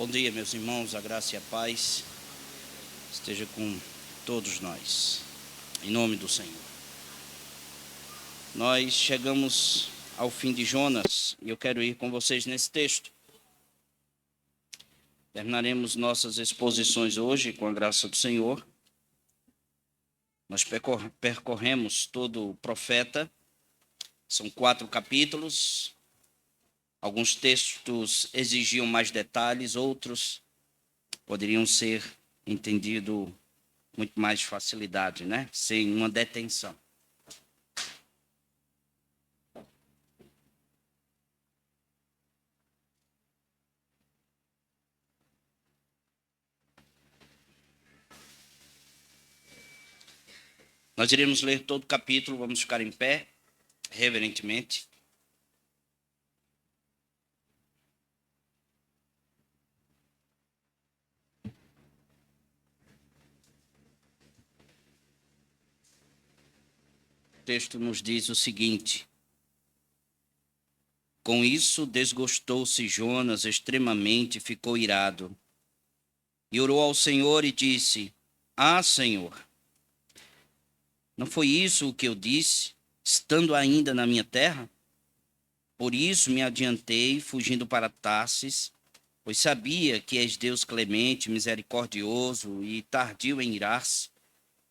Bom dia, meus irmãos, a graça e a paz esteja com todos nós, em nome do Senhor. Nós chegamos ao fim de Jonas e eu quero ir com vocês nesse texto. Terminaremos nossas exposições hoje com a graça do Senhor. Nós percorremos todo o profeta, são 4 capítulos. Alguns textos exigiam mais detalhes, outros poderiam ser entendidos muito mais facilidade, né? Sem uma detenção. Nós iremos ler todo o capítulo, vamos ficar em pé, reverentemente. O texto nos diz o seguinte: com isso desgostou-se Jonas extremamente e ficou irado. E orou ao Senhor e disse: Ah, Senhor, não foi isso o que eu disse, estando ainda na minha terra? Por isso me adiantei, fugindo para Tarsis, pois sabia que és Deus clemente, misericordioso e tardio em irar-se,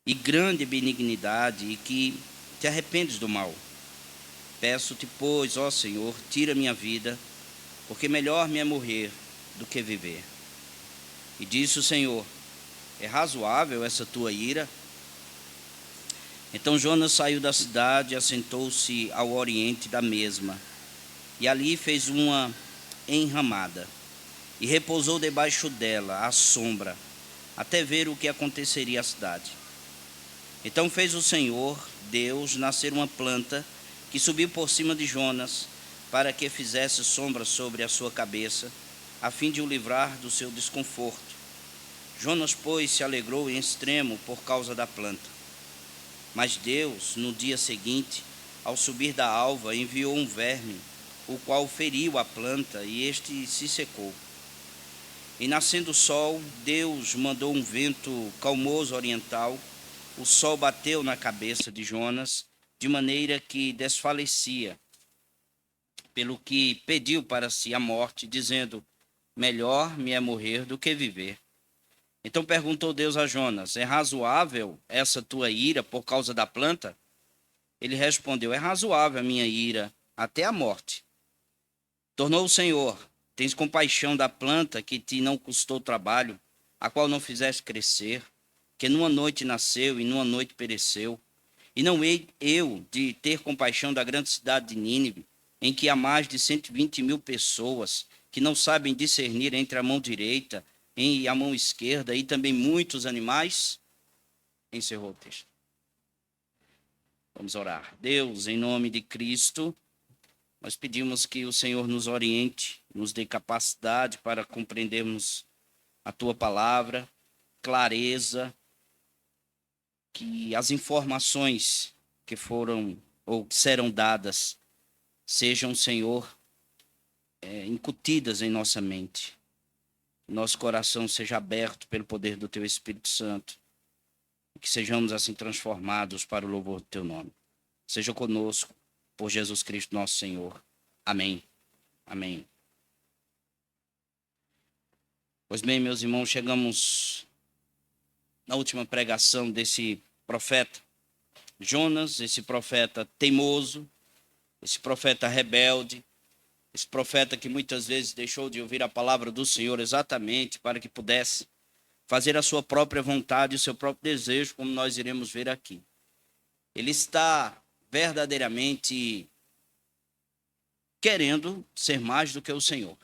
e grande benignidade, e que te arrependes do mal. Peço-te, pois, ó Senhor, tira minha vida, porque melhor me é morrer do que viver. E disse o Senhor: é razoável essa tua ira? Então Jonas saiu da cidade e assentou-se ao oriente da mesma, e ali fez uma enramada, e repousou debaixo dela, à sombra, até ver o que aconteceria à cidade. Então fez o Senhor, Deus, nascer uma planta, que subiu por cima de Jonas, para que fizesse sombra sobre a sua cabeça, a fim de o livrar do seu desconforto. Jonas, pois, se alegrou em extremo por causa da planta. Mas Deus, no dia seguinte, ao subir da alva, enviou um verme, o qual feriu a planta, e este se secou. E nascendo o sol, Deus mandou um vento calmoso oriental. O sol bateu na cabeça de Jonas, de maneira que desfalecia, pelo que pediu para si a morte, dizendo: melhor me é morrer do que viver. Então perguntou Deus a Jonas: é razoável essa tua ira por causa da planta? Ele respondeu: é razoável a minha ira até a morte. Tornou o Senhor: tens compaixão da planta que te não custou trabalho, a qual não fizeste crescer, que numa noite nasceu e numa noite pereceu. E não hei eu de ter compaixão da grande cidade de Nínive, em que há mais de 120.000 pessoas que não sabem discernir entre a mão direita e a mão esquerda, e também muitos animais? Encerrou o texto. Vamos orar. Deus, em nome de Cristo, nós pedimos que o Senhor nos oriente, nos dê capacidade para compreendermos a Tua palavra, clareza, que as informações que foram ou que serão dadas sejam, Senhor, incutidas em nossa mente. Nosso coração seja aberto pelo poder do Teu Espírito Santo, e que sejamos assim transformados para o louvor do Teu nome. Seja conosco, por Jesus Cristo nosso Senhor. Amém. Amém. Pois bem, meus irmãos, chegamos na última pregação desse profeta Jonas, esse profeta teimoso, esse profeta rebelde, esse profeta que muitas vezes deixou de ouvir a palavra do Senhor exatamente para que pudesse fazer a sua própria vontade e o seu próprio desejo, como nós iremos ver aqui. Ele está verdadeiramente querendo ser mais do que o Senhor,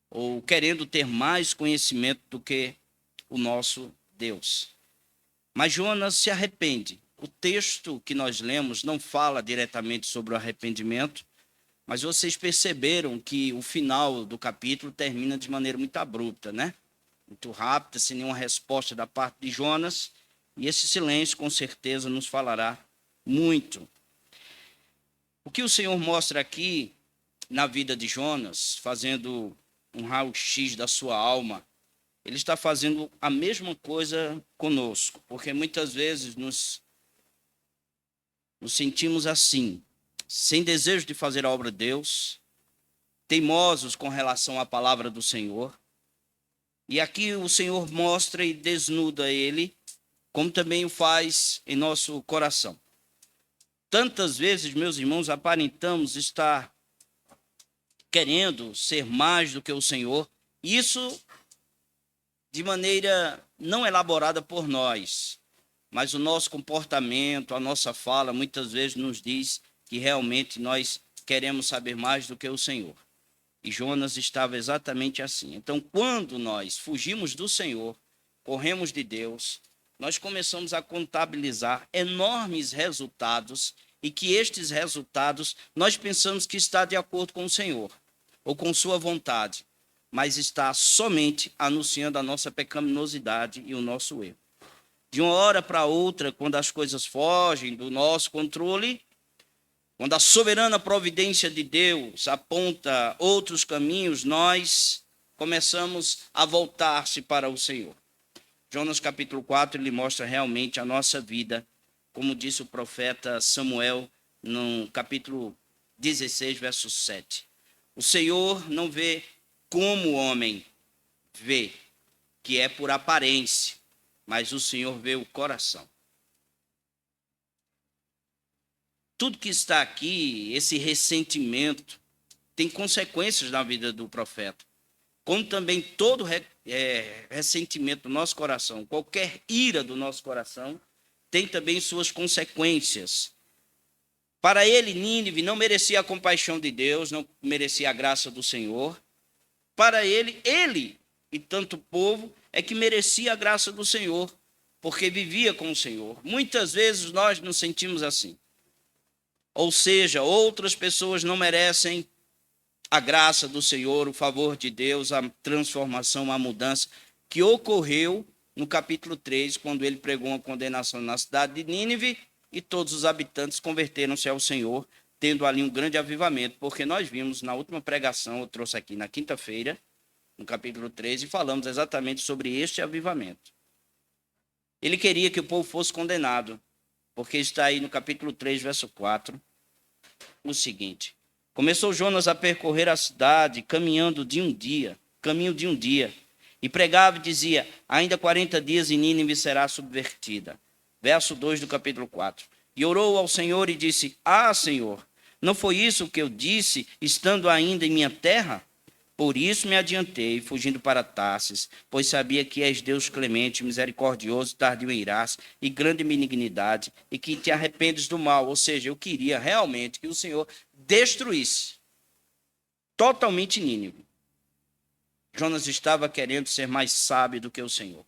ou querendo ter mais conhecimento do que o nosso Deus. Mas Jonas se arrepende. O texto que nós lemos não fala diretamente sobre o arrependimento, mas vocês perceberam que o final do capítulo termina de maneira muito abrupta, né? Muito rápida, sem nenhuma resposta da parte de Jonas, e esse silêncio com certeza nos falará muito. O que o Senhor mostra aqui na vida de Jonas, fazendo um raio-x da sua alma, ele está fazendo a mesma coisa conosco, porque muitas vezes nos sentimos assim, sem desejo de fazer a obra de Deus, teimosos com relação à palavra do Senhor. E aqui o Senhor mostra e desnuda ele, como também o faz em nosso coração. Tantas vezes, meus irmãos, aparentamos estar querendo ser mais do que o Senhor, isso de maneira não elaborada por nós, mas o nosso comportamento, a nossa fala, muitas vezes nos diz que realmente nós queremos saber mais do que o Senhor. E Jonas estava exatamente assim. Então, quando nós fugimos do Senhor, corremos de Deus, nós começamos a contabilizar enormes resultados e que estes resultados nós pensamos que está de acordo com o Senhor ou com sua vontade, mas está somente anunciando a nossa pecaminosidade e o nosso erro. De uma hora para outra, quando as coisas fogem do nosso controle, quando a soberana providência de Deus aponta outros caminhos, nós começamos a voltar-se para o Senhor. Jonas capítulo 4, ele mostra realmente a nossa vida, como disse o profeta Samuel no capítulo 16, verso 7. O Senhor não vê como o homem vê, que é por aparência, mas o Senhor vê o coração. Tudo que está aqui, esse ressentimento, tem consequências na vida do profeta. Como também todo ressentimento do nosso coração, qualquer ira do nosso coração, tem também suas consequências. Para ele, Nínive não merecia a compaixão de Deus, não merecia a graça do Senhor. Para ele e tanto o povo é que merecia a graça do Senhor, porque vivia com o Senhor. Muitas vezes nós nos sentimos assim. Ou seja, outras pessoas não merecem a graça do Senhor, o favor de Deus, a transformação, a mudança que ocorreu no capítulo 3, quando ele pregou uma condenação na cidade de Nínive e todos os habitantes converteram-se ao Senhor, tendo ali um grande avivamento, porque nós vimos na última pregação, eu trouxe aqui na quinta-feira, no capítulo 3, e falamos exatamente sobre este avivamento. Ele queria que o povo fosse condenado, porque está aí no capítulo 3, verso 4, o seguinte: começou Jonas a percorrer a cidade, caminho de um dia, e pregava e dizia: ainda 40 dias e Nínive será subvertida. Verso 2 do capítulo 4. E orou ao Senhor e disse: Senhor, não foi isso que eu disse, estando ainda em minha terra? Por isso me adiantei, fugindo para Tarsis, pois sabia que és Deus clemente, misericordioso, tardio em irar-se e grande benignidade, e que te arrependes do mal. Ou seja, eu queria realmente que o Senhor destruísse totalmente Nínive. Jonas estava querendo ser mais sábio do que o Senhor.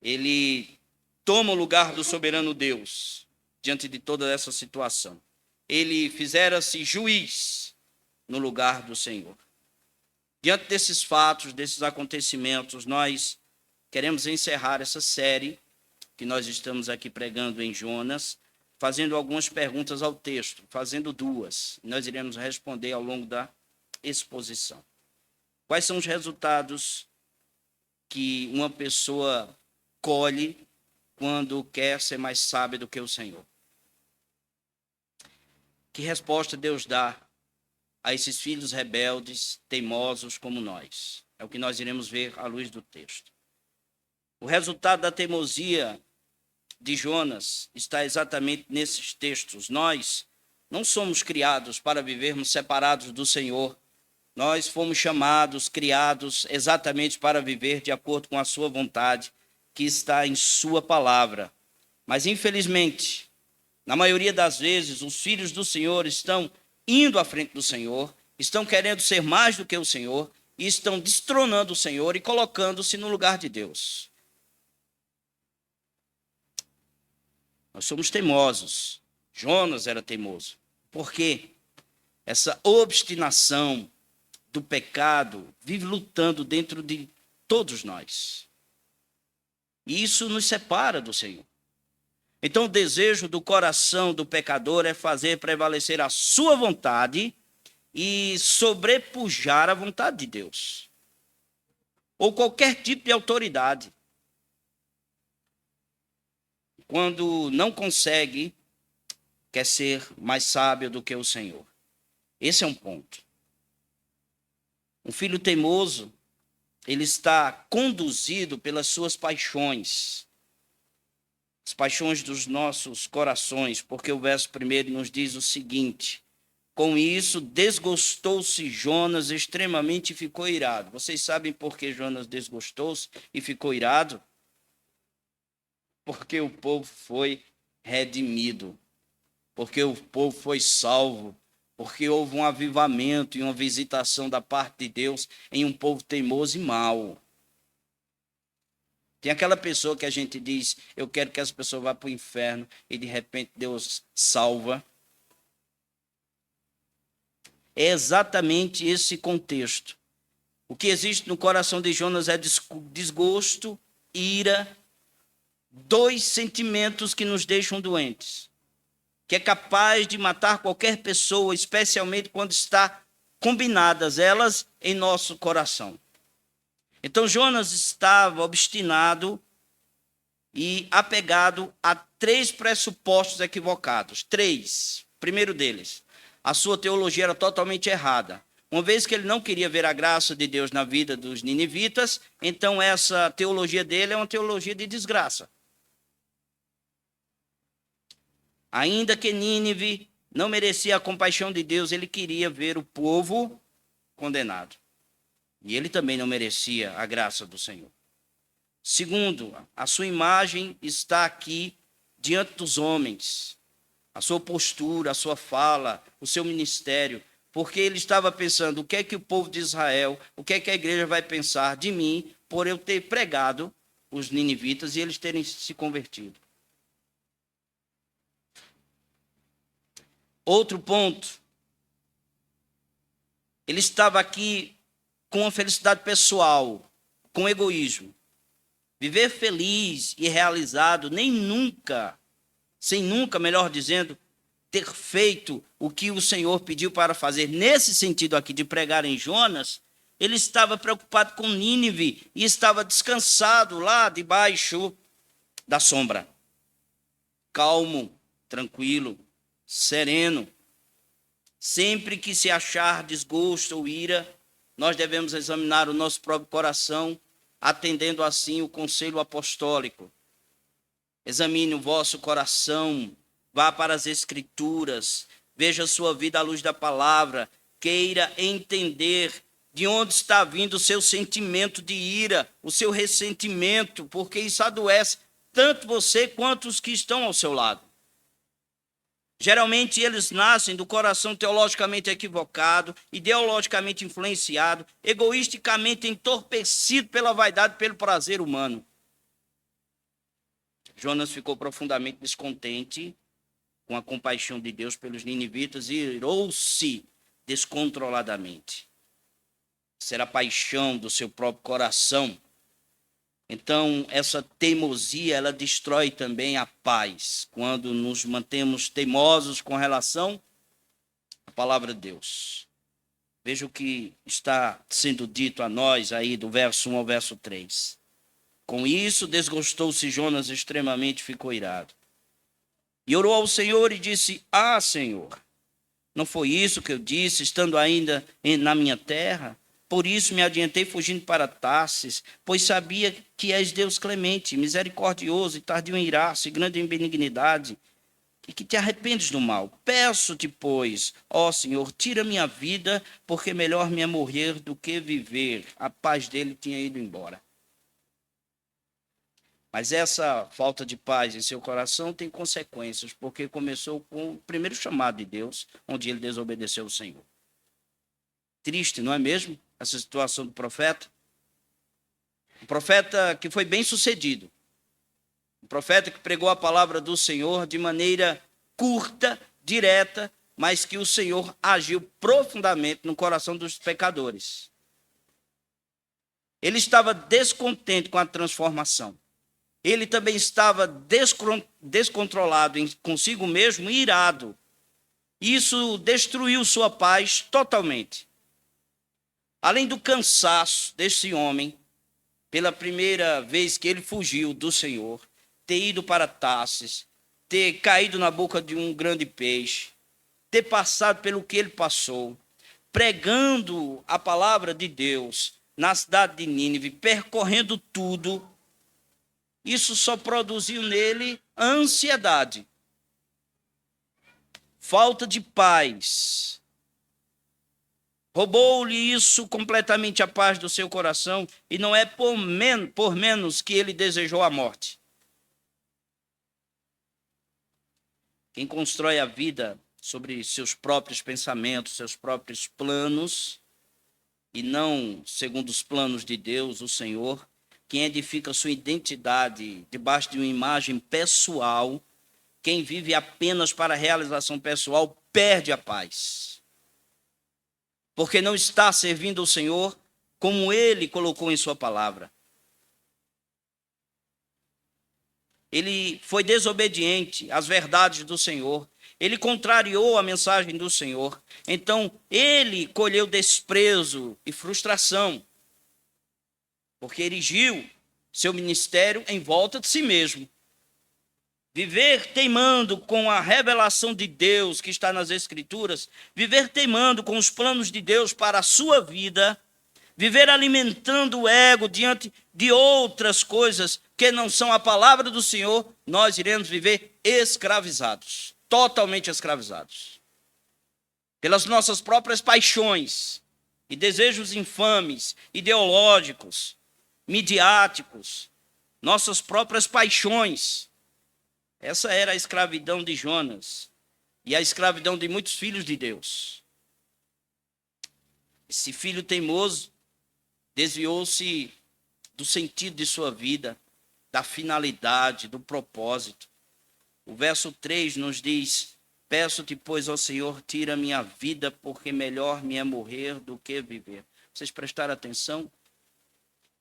Ele toma o lugar do soberano Deus diante de toda essa situação. Ele fizera-se juiz no lugar do Senhor. Diante desses fatos, desses acontecimentos, nós queremos encerrar essa série que nós estamos aqui pregando em Jonas, fazendo algumas perguntas ao texto, fazendo duas. Nós iremos responder ao longo da exposição. Quais são os resultados que uma pessoa colhe quando quer ser mais sábia do que o Senhor? Que resposta Deus dá a esses filhos rebeldes, teimosos como nós? É o que nós iremos ver à luz do texto. O resultado da teimosia de Jonas está exatamente nesses textos. Nós não somos criados para vivermos separados do Senhor. Nós fomos chamados, criados exatamente para viver de acordo com a sua vontade, que está em sua palavra. Mas, infelizmente, na maioria das vezes, os filhos do Senhor estão indo à frente do Senhor, estão querendo ser mais do que o Senhor, e estão destronando o Senhor e colocando-se no lugar de Deus. Nós somos teimosos. Jonas era teimoso. Por quê? Essa obstinação do pecado vive lutando dentro de todos nós. E isso nos separa do Senhor. Então, o desejo do coração do pecador é fazer prevalecer a sua vontade e sobrepujar a vontade de Deus, ou qualquer tipo de autoridade. Quando não consegue, quer ser mais sábio do que o Senhor. Esse é um ponto. Um filho teimoso, ele está conduzido pelas suas paixões, as paixões dos nossos corações, porque o verso 1 nos diz o seguinte: com isso desgostou-se Jonas extremamente e ficou irado. Vocês sabem por que Jonas desgostou-se e ficou irado? Porque o povo foi redimido, porque o povo foi salvo, porque houve um avivamento e uma visitação da parte de Deus em um povo teimoso e mau. Tem aquela pessoa que a gente diz, eu quero que essa pessoa vá para o inferno, e de repente Deus salva. É exatamente esse contexto. O que existe no coração de Jonas é desgosto, ira, dois sentimentos que nos deixam doentes, que é capaz de matar qualquer pessoa, especialmente quando está combinadas elas em nosso coração. Então Jonas estava obstinado e apegado a 3 pressupostos equivocados. 3. Primeiro deles, a sua teologia era totalmente errada. Uma vez que ele não queria ver a graça de Deus na vida dos ninivitas, então essa teologia dele é uma teologia de desgraça. Ainda que Nínive não merecia a compaixão de Deus, ele queria ver o povo condenado. E ele também não merecia a graça do Senhor. Segundo, a sua imagem está aqui diante dos homens. A sua postura, a sua fala, o seu ministério. Porque ele estava pensando, o que é que o povo de Israel, o que é que a igreja vai pensar de mim por eu ter pregado os ninivitas e eles terem se convertido. Outro ponto. Ele estava aqui com a felicidade pessoal, com egoísmo. Viver feliz e realizado, sem nunca, melhor dizendo, ter feito o que o Senhor pediu para fazer. Nesse sentido aqui de pregar em Jonas, ele estava preocupado com Nínive e estava descansado lá debaixo da sombra. Calmo, tranquilo, sereno. Sempre que se achar desgosto ou ira, nós devemos examinar o nosso próprio coração, atendendo assim o conselho apostólico. Examine o vosso coração, vá para as Escrituras, veja a sua vida à luz da palavra, queira entender de onde está vindo o seu sentimento de ira, o seu ressentimento, porque isso adoece tanto você quanto os que estão ao seu lado. Geralmente eles nascem do coração teologicamente equivocado, ideologicamente influenciado, egoisticamente entorpecido pela vaidade e pelo prazer humano. Jonas ficou profundamente descontente com a compaixão de Deus pelos ninivitas e irou-se descontroladamente. Será a paixão do seu próprio coração. Então, essa teimosia, ela destrói também a paz, quando nos mantemos teimosos com relação à palavra de Deus. Veja o que está sendo dito a nós aí do verso 1 ao verso 3. Com isso, desgostou-se Jonas extremamente, ficou irado. E orou ao Senhor e disse, Senhor, não foi isso que eu disse, estando ainda na minha terra? Por isso me adiantei fugindo para Tarsis, pois sabia que és Deus clemente, misericordioso e tardio em irar-se, grande em benignidade, e que te arrependes do mal. Peço-te, pois, ó Senhor, tira minha vida, porque melhor me é morrer do que viver. A paz dele tinha ido embora. Mas essa falta de paz em seu coração tem consequências, porque começou com o primeiro chamado de Deus, onde ele desobedeceu ao Senhor. Triste, não é mesmo? Essa situação do profeta. Um profeta que foi bem sucedido. Um profeta que pregou a palavra do Senhor de maneira curta, direta, mas que o Senhor agiu profundamente no coração dos pecadores. Ele estava descontente com a transformação. Ele também estava descontrolado consigo mesmo e irado. Isso destruiu sua paz totalmente. Além do cansaço desse homem, pela primeira vez que ele fugiu do Senhor, ter ido para Tarsis, ter caído na boca de um grande peixe, ter passado pelo que ele passou, pregando a palavra de Deus na cidade de Nínive, percorrendo tudo, isso só produziu nele ansiedade, falta de paz. Roubou-lhe isso completamente a paz do seu coração, e não é por menos que ele desejou a morte. Quem constrói a vida sobre seus próprios pensamentos, seus próprios planos, e não segundo os planos de Deus, o Senhor, quem edifica sua identidade debaixo de uma imagem pessoal, quem vive apenas para a realização pessoal, perde a paz. Porque não está servindo o Senhor como Ele colocou em sua palavra. Ele foi desobediente às verdades do Senhor. Ele contrariou a mensagem do Senhor. Então, ele colheu desprezo e frustração, porque erigiu seu ministério em volta de si mesmo. Viver teimando com a revelação de Deus que está nas Escrituras, viver teimando com os planos de Deus para a sua vida, viver alimentando o ego diante de outras coisas que não são a palavra do Senhor, nós iremos viver escravizados, totalmente escravizados, pelas nossas próprias paixões e desejos infames, ideológicos, midiáticos, nossas próprias paixões. Essa era a escravidão de Jonas e a escravidão de muitos filhos de Deus. Esse filho teimoso desviou-se do sentido de sua vida, da finalidade, do propósito. O verso 3 nos diz: peço-te, pois, ó Senhor, tira minha vida, porque melhor me é morrer do que viver. Vocês prestaram atenção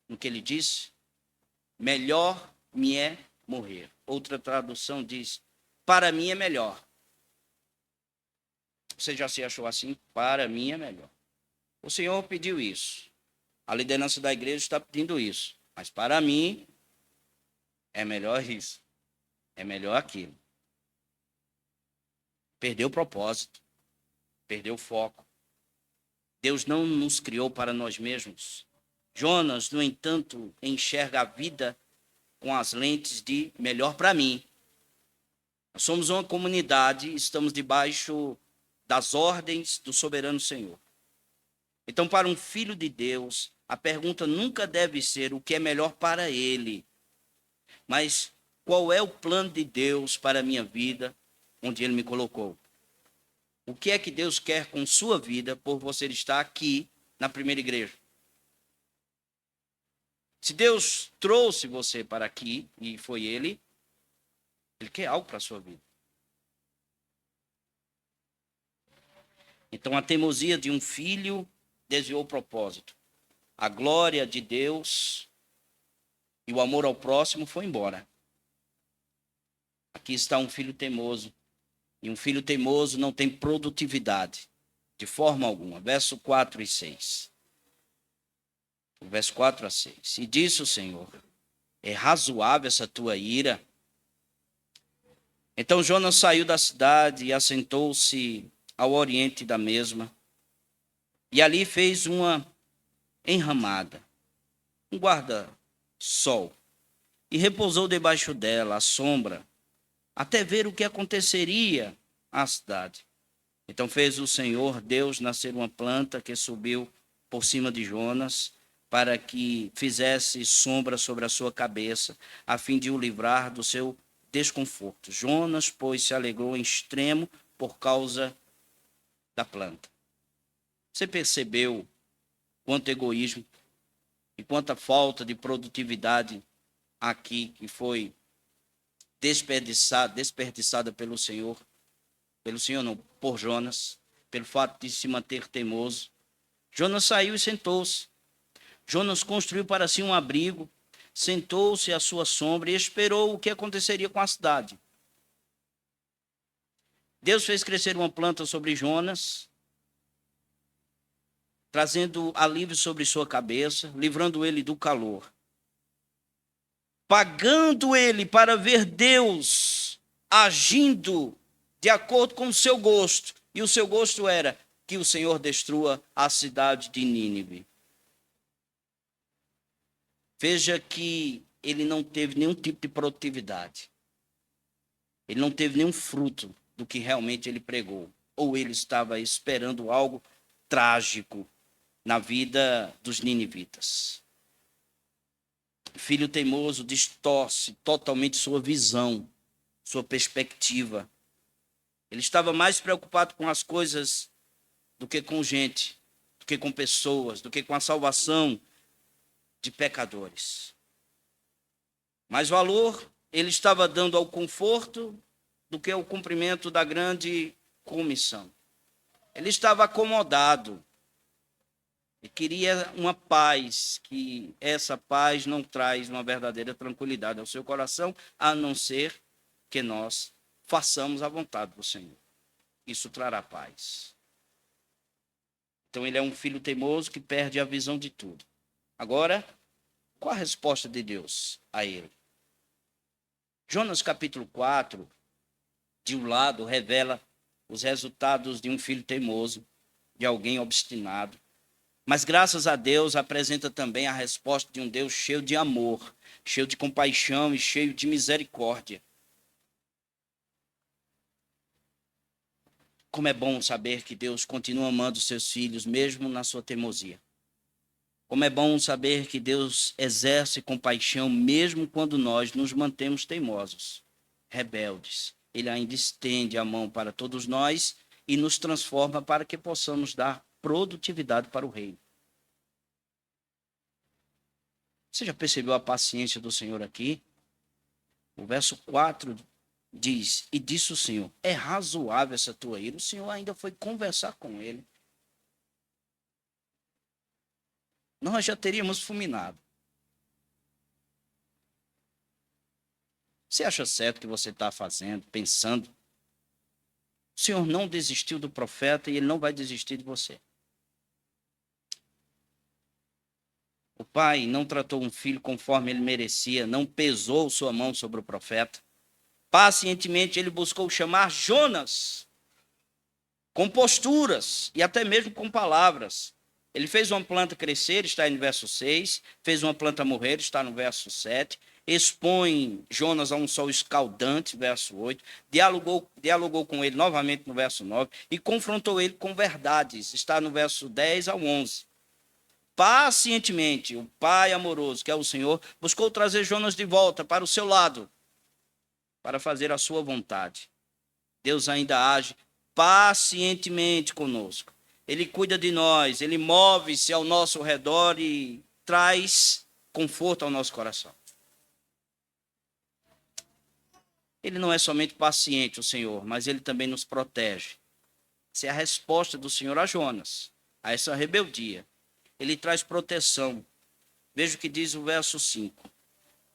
no que ele disse? Melhor me é morrer. Outra tradução diz: para mim é melhor. Você já se achou assim? Para mim é melhor. O Senhor pediu isso. A liderança da igreja está pedindo isso. Mas para mim, é melhor isso. É melhor aquilo. Perdeu o propósito. Perdeu o foco. Deus não nos criou para nós mesmos. Jonas, no entanto, enxerga a vida com as lentes de melhor para mim. Nós somos uma comunidade, estamos debaixo das ordens do soberano Senhor. Então, para um filho de Deus, a pergunta nunca deve ser o que é melhor para ele, mas qual é o plano de Deus para a minha vida, onde ele me colocou. O que é que Deus quer com sua vida por você estar aqui na primeira igreja? Se Deus trouxe você para aqui, e foi Ele quer algo para a sua vida. Então, a teimosia de um filho desviou o propósito. A glória de Deus e o amor ao próximo foi embora. Aqui está um filho teimoso. E um filho teimoso não tem produtividade, de forma alguma. Verso 4 e 6. Verso 4 a 6. E disse o Senhor: é razoável essa tua ira? Então Jonas saiu da cidade e assentou-se ao oriente da mesma. E ali fez uma enramada, um guarda-sol, e repousou debaixo dela, à sombra, até ver o que aconteceria à cidade. Então fez o Senhor Deus nascer uma planta que subiu por cima de Jonas, para que fizesse sombra sobre a sua cabeça, a fim de o livrar do seu desconforto. Jonas, pois, se alegrou em extremo por causa da planta. Você percebeu quanto egoísmo e quanta falta de produtividade aqui que foi desperdiçada pelo Senhor não, por Jonas, pelo fato de se manter teimoso. Jonas saiu e sentou-se. Jonas construiu para si um abrigo, sentou-se à sua sombra e esperou o que aconteceria com a cidade. Deus fez crescer uma planta sobre Jonas, trazendo alívio sobre sua cabeça, livrando ele do calor, pagando ele para ver Deus agindo de acordo com o seu gosto. E o seu gosto era que o Senhor destrua a cidade de Nínive. Veja que ele não teve nenhum tipo de produtividade. Ele não teve nenhum fruto do que realmente ele pregou. Ou ele estava esperando algo trágico na vida dos ninivitas. O filho teimoso distorce totalmente sua visão, sua perspectiva. Ele estava mais preocupado com as coisas do que com gente, do que com pessoas, do que com a salvação de pecadores. Mais valor ele estava dando ao conforto do que ao cumprimento da grande comissão. Ele estava acomodado e queria uma paz, que essa paz não traz uma verdadeira tranquilidade ao seu coração, a não ser que nós façamos a vontade do Senhor. Isso trará paz. Então ele é um filho teimoso que perde a visão de tudo. Agora, qual a resposta de Deus a ele? Jonas capítulo 4, de um lado, revela os resultados de um filho teimoso, de alguém obstinado. Mas, graças a Deus, apresenta também a resposta de um Deus cheio de amor, cheio de compaixão e cheio de misericórdia. Como é bom saber que Deus continua amando os seus filhos, mesmo na sua teimosia. Como é bom saber que Deus exerce compaixão, mesmo quando nós nos mantemos teimosos, rebeldes. Ele ainda estende a mão para todos nós e nos transforma para que possamos dar produtividade para o reino. Você já percebeu a paciência do Senhor aqui? O verso 4 diz, e disse o Senhor, é razoável essa tua ira? O Senhor ainda foi conversar com ele. Nós já teríamos fulminado. Você acha certo o que você está fazendo, pensando? O Senhor não desistiu do profeta e ele não vai desistir de você. O pai não tratou um filho conforme ele merecia, não pesou sua mão sobre o profeta. Pacientemente ele buscou chamar Jonas, com posturas e até mesmo com palavras. Ele fez uma planta crescer, está no verso 6, fez uma planta morrer, está no verso 7, expõe Jonas a um sol escaldante, verso 8, dialogou com ele novamente no verso 9 e confrontou ele com verdades, está no verso 10 ao 11. Pacientemente, o Pai amoroso, que é o Senhor, buscou trazer Jonas de volta para o seu lado, para fazer a sua vontade. Deus ainda age pacientemente conosco. Ele cuida de nós, ele move-se ao nosso redor e traz conforto ao nosso coração. Ele não é somente paciente, o Senhor, mas ele também nos protege. Essa é a resposta do Senhor a Jonas, a essa rebeldia. Ele traz proteção. Veja o que diz o verso 5.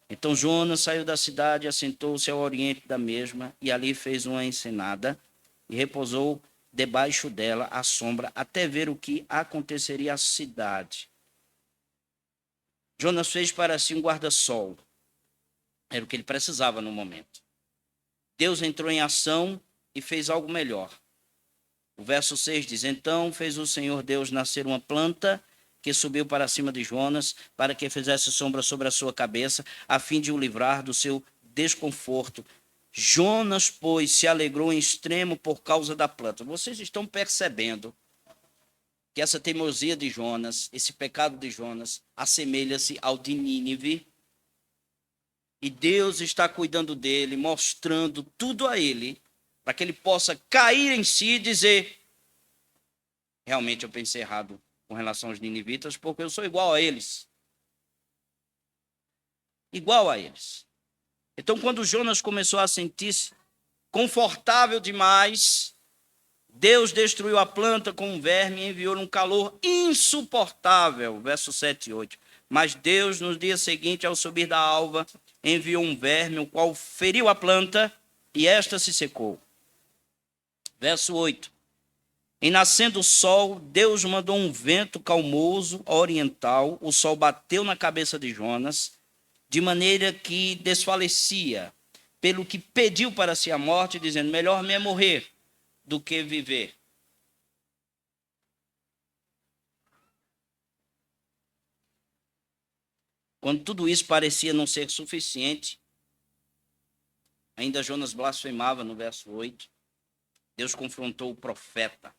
Então Jonas saiu da cidade, assentou-se ao oriente da mesma, e ali fez uma ensenada, e repousou debaixo dela à sombra, até ver o que aconteceria à cidade. Jonas fez para si um guarda-sol. Era o que ele precisava no momento. Deus entrou em ação e fez algo melhor. O verso 6 diz, então fez o Senhor Deus nascer uma planta que subiu para cima de Jonas, para que fizesse sombra sobre a sua cabeça, a fim de o livrar do seu desconforto. Jonas, pois, se alegrou em extremo por causa da planta. Vocês estão percebendo que essa teimosia de Jonas, esse pecado de Jonas, assemelha-se ao de Nínive. E Deus está cuidando dele, mostrando tudo a ele, para que ele possa cair em si e dizer, realmente eu pensei errado com relação aos ninivitas, porque eu sou igual a eles. Igual a eles. Então, quando Jonas começou a sentir-se confortável demais, Deus destruiu a planta com um verme e enviou um calor insuportável. Verso 7 e 8. Mas Deus, no dia seguinte, ao subir da alva, enviou um verme, o qual feriu a planta, e esta se secou. Verso 8. Em nascendo o sol, Deus mandou um vento calmoso oriental. O sol bateu na cabeça de Jonas, de maneira que desfalecia, pelo que pediu para si a morte, dizendo: melhor me é morrer do que viver. Quando tudo isso parecia não ser suficiente, ainda Jonas blasfemava no verso 8. Deus confrontou o profeta.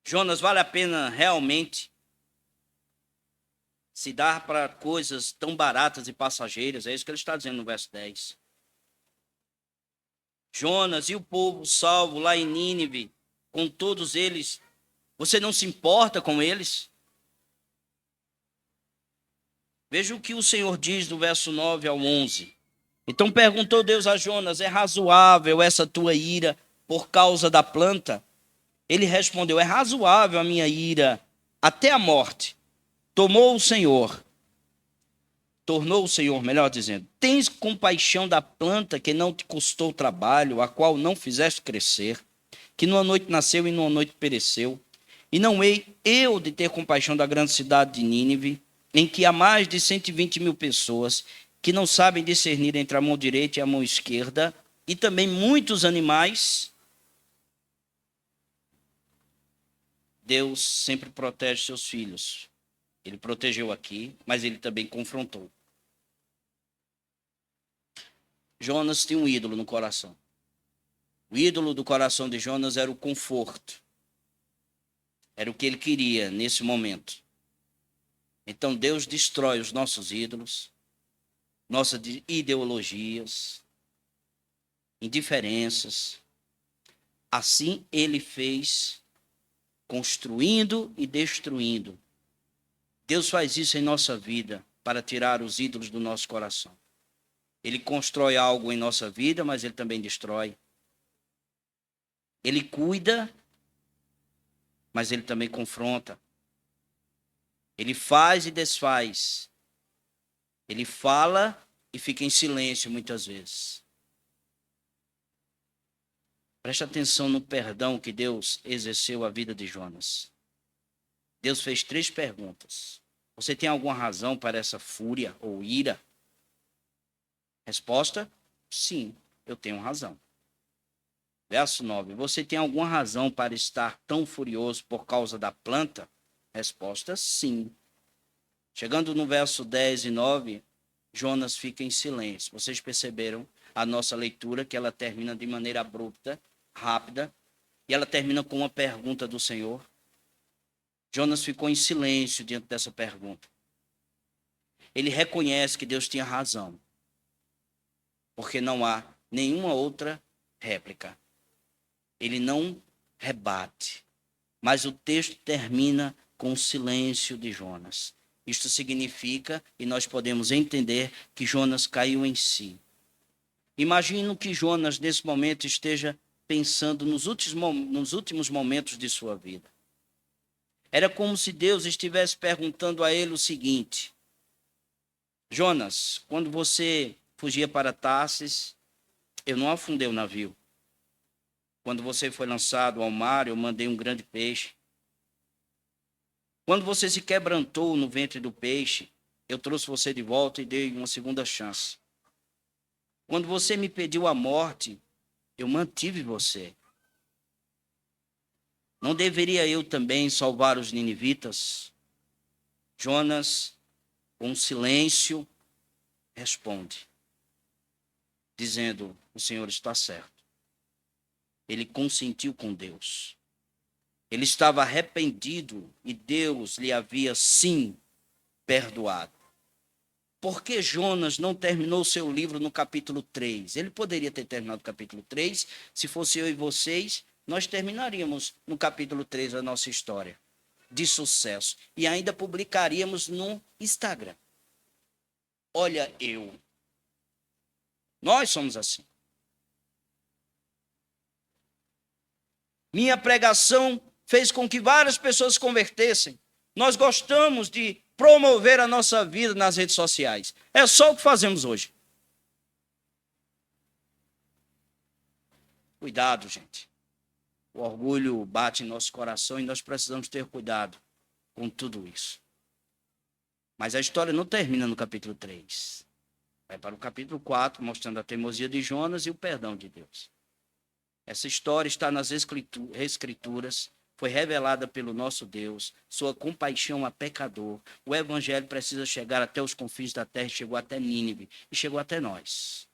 Jonas, vale a pena realmente se dar para coisas tão baratas e passageiras? É isso que ele está dizendo no verso 10. Jonas e o povo salvo lá em Nínive, com todos eles, você não se importa com eles? Veja o que o Senhor diz do verso 9 ao 11. Então perguntou Deus a Jonas: é razoável essa tua ira por causa da planta? Ele respondeu: é razoável a minha ira até a morte. Tornou o Senhor, melhor dizendo: tens compaixão da planta que não te custou trabalho, a qual não fizeste crescer, que numa noite nasceu e numa noite pereceu. E não hei eu de ter compaixão da grande cidade de Nínive, em que há mais de 120.000 pessoas que não sabem discernir entre a mão direita e a mão esquerda, e também muitos animais. Deus sempre protege seus filhos. Ele protegeu aqui, mas ele também confrontou. Jonas tinha um ídolo no coração. O ídolo do coração de Jonas era o conforto. Era o que ele queria nesse momento. Então Deus destrói os nossos ídolos, nossas ideologias, indiferenças. Assim ele fez, construindo e destruindo. Deus faz isso em nossa vida para tirar os ídolos do nosso coração. Ele constrói algo em nossa vida, mas ele também destrói. Ele cuida, mas ele também confronta. Ele faz e desfaz. Ele fala e fica em silêncio muitas vezes. Preste atenção no perdão que Deus exerceu à vida de Jonas. Deus fez 3 perguntas. Você tem alguma razão para essa fúria ou ira? Resposta: sim, eu tenho razão. Verso 9. Você tem alguma razão para estar tão furioso por causa da planta? Resposta: sim. Chegando no verso 10 e 9, Jonas fica em silêncio. Vocês perceberam a nossa leitura, que ela termina de maneira abrupta, rápida, e ela termina com uma pergunta do Senhor. Jonas ficou em silêncio diante dessa pergunta. Ele reconhece que Deus tinha razão, porque não há nenhuma outra réplica. Ele não rebate, mas o texto termina com o silêncio de Jonas. Isto significa, e nós podemos entender, que Jonas caiu em si. Imagino que Jonas, nesse momento, esteja pensando nos últimos momentos de sua vida. Era como se Deus estivesse perguntando a ele o seguinte: Jonas, quando você fugia para Tarsis, eu não afundei o navio. Quando você foi lançado ao mar, eu mandei um grande peixe. Quando você se quebrantou no ventre do peixe, eu trouxe você de volta e dei uma segunda chance. Quando você me pediu a morte, eu mantive você. Não deveria eu também salvar os ninivitas? Jonas, com silêncio, responde, dizendo: o Senhor está certo. Ele consentiu com Deus. Ele estava arrependido e Deus lhe havia, sim, perdoado. Por que Jonas não terminou seu livro no capítulo 3? Ele poderia ter terminado o capítulo 3. Se fosse eu e vocês, nós terminaríamos no capítulo 3 a nossa história de sucesso. E ainda publicaríamos no Instagram. Olha eu. Nós somos assim. Minha pregação fez com que várias pessoas se convertessem. Nós gostamos de promover a nossa vida nas redes sociais. É só o que fazemos hoje. Cuidado, gente. O orgulho bate em nosso coração e nós precisamos ter cuidado com tudo isso. Mas a história não termina no capítulo 3. Vai para o capítulo 4, mostrando a teimosia de Jonas e o perdão de Deus. Essa história está nas Escrituras, foi revelada pelo nosso Deus, sua compaixão a pecador. O evangelho precisa chegar até os confins da terra, chegou até Nínive e chegou até nós.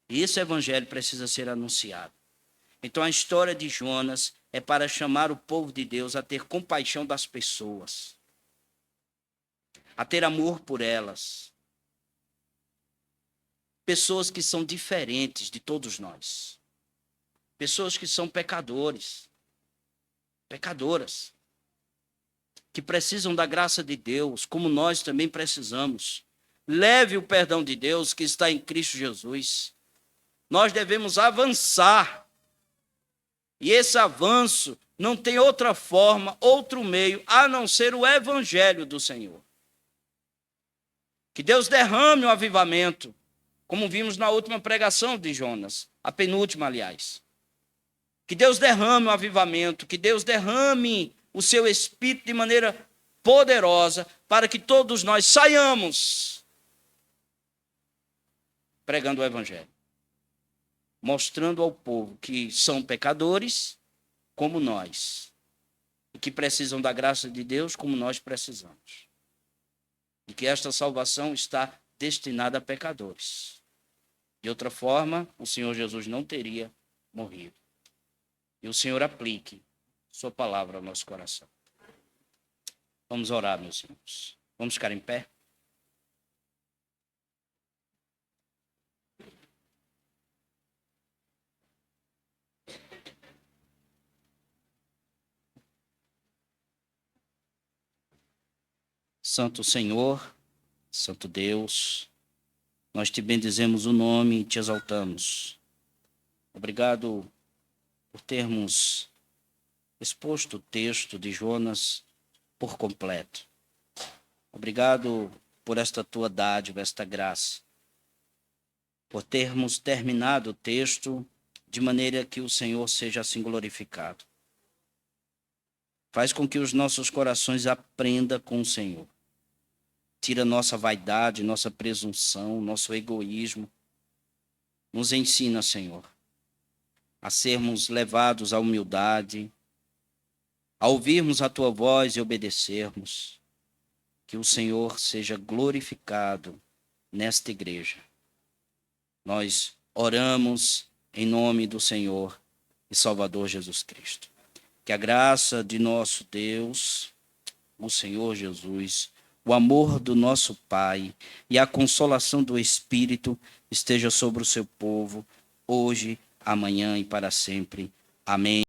E esse evangelho precisa ser anunciado. Então a história de Jonas é para chamar o povo de Deus a ter compaixão das pessoas, a ter amor por elas. Pessoas que são diferentes de todos nós. Pessoas que são pecadores, pecadoras, que precisam da graça de Deus, como nós também precisamos. Leve o perdão de Deus que está em Cristo Jesus. Nós devemos avançar. E esse avanço não tem outra forma, outro meio, a não ser o evangelho do Senhor. Que Deus derrame o avivamento, como vimos na última pregação de Jonas, a penúltima, aliás. Que Deus derrame o avivamento, que Deus derrame o seu Espírito de maneira poderosa, para que todos nós saiamos pregando o evangelho, mostrando ao povo que são pecadores como nós, e que precisam da graça de Deus como nós precisamos. E que esta salvação está destinada a pecadores. De outra forma, o Senhor Jesus não teria morrido. E o Senhor aplique sua palavra ao nosso coração. Vamos orar, meus irmãos. Vamos ficar em pé? Santo Senhor, Santo Deus, nós te bendizemos o nome e te exaltamos. Obrigado por termos exposto o texto de Jonas por completo. Obrigado por esta tua dádiva, esta graça, por termos terminado o texto de maneira que o Senhor seja assim glorificado. Faz com que os nossos corações aprendam com o Senhor. Tira nossa vaidade, nossa presunção, nosso egoísmo. Nos ensina, Senhor, a sermos levados à humildade, a ouvirmos a tua voz e obedecermos. Que o Senhor seja glorificado nesta igreja. Nós oramos em nome do Senhor e Salvador Jesus Cristo. Que a graça de nosso Deus, o Senhor Jesus, o amor do nosso Pai e a consolação do Espírito esteja sobre o seu povo, hoje, amanhã e para sempre. Amém.